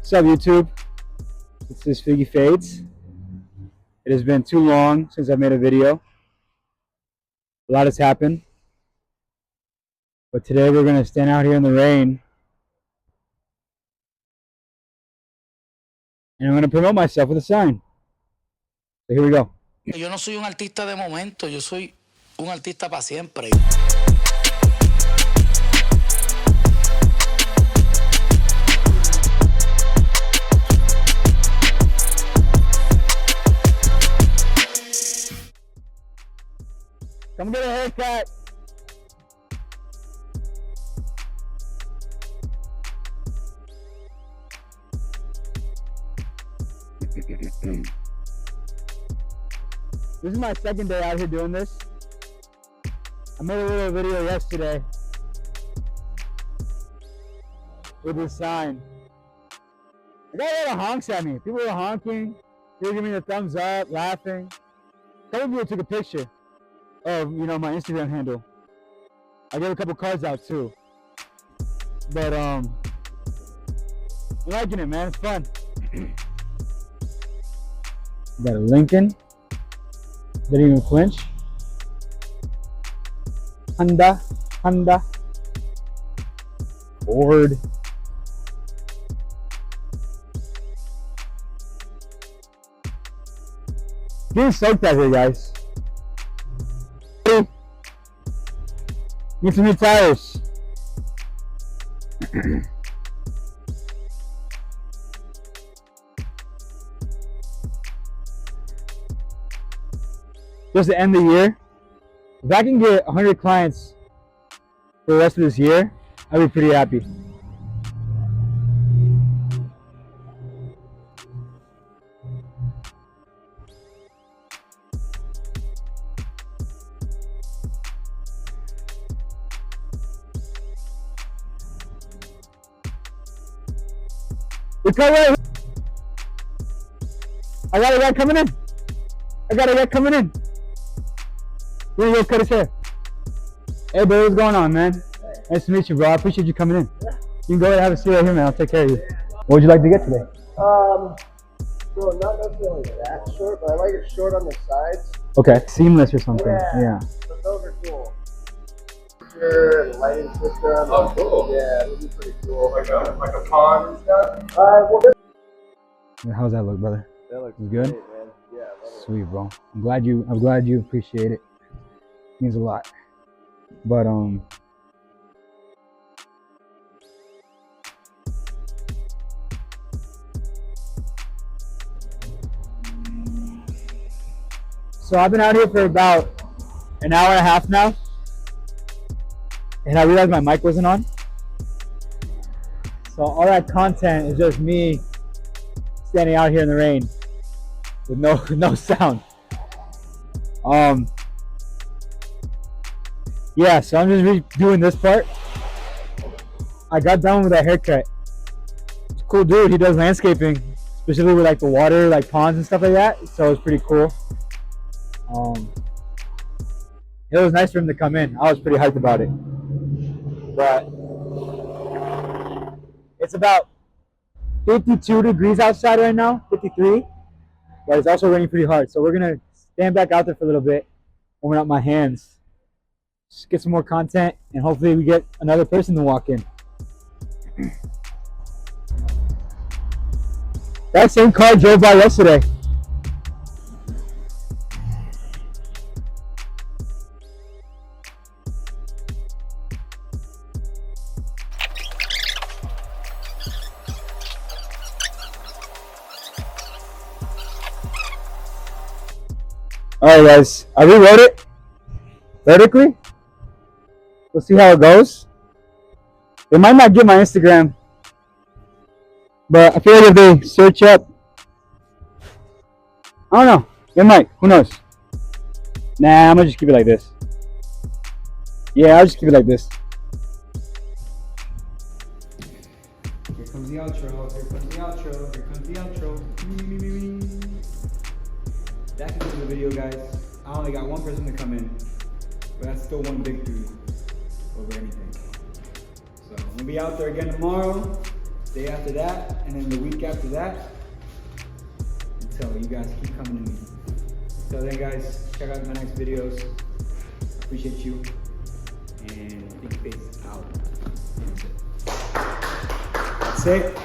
What's up, YouTube? This is Figgy Fades. It has been too long since I made a video. A lot has happened. But today we're going to stand out here in the rain. And I'm going to promote myself with a sign. So here we go. Yo no soy un artista de momento, yo soy un artista para siempre. Come get a haircut. This is my second day out here doing this. I made a little video yesterday with this sign. I got a lot of honks at me. People were honking. They were giving me the thumbs up, laughing. A couple people took a picture of, my Instagram handle. I gave a couple cards out too. But I'm liking it, man. It's fun. Got a Lincoln. Didn't even flinch. Honda. Ford. Getting soaked out here, guys. Need some new tires. Just to end the year, if I can get 100 clients for the rest of this year, I'll be pretty happy. I got a guy coming in. You wanna go cut his hair? Hey, bro, what's going on, man? Nice to meet you, bro. I appreciate you coming in. You can go ahead and have a seat right here, man. I'll take care of you. What would you like to get today? Well, not necessarily that short, but I like it short on the sides. Okay, seamless or something. Yeah. But those are cool. Sure, and lighting system. Oh, cool. Yeah, those are pretty cool. Like a pond and stuff. How's that look, brother? That looks good, great, man. Yeah, sweet, bro. I'm glad you appreciate it. Means a lot. But so I've been out here for about an hour and a half now, and I realized my mic wasn't on. So all that content is just me standing out here in the rain with no sound. Yeah, so I'm just redoing this part. I got done with that haircut. It's a cool dude. He does landscaping, especially with like the water, like ponds and stuff like that. So it's pretty cool. It was nice for him to come in. I was pretty hyped about it. But it's about 52 degrees outside right now, 53. But it's also raining pretty hard. So we're gonna stand back out there for a little bit, warming up my hands. Just get some more content, and hopefully we get another person to walk in. That same car drove by yesterday. Alright guys, I rewrote it vertically. We'll see how it goes. They might not get my Instagram, but I feel like if they search up, I don't know, they might, who knows. Nah, I'm gonna just keep it like this. Yeah, I'll just keep it like this. Here comes the outro, That's it for the video, guys. I only got one person to come in, but that's still one victory over anything. So I'm gonna be out there again tomorrow. day after that, and then the week after that, until you guys keep coming to me. So then guys, check out my next videos. Appreciate you. And I think face out. That's it.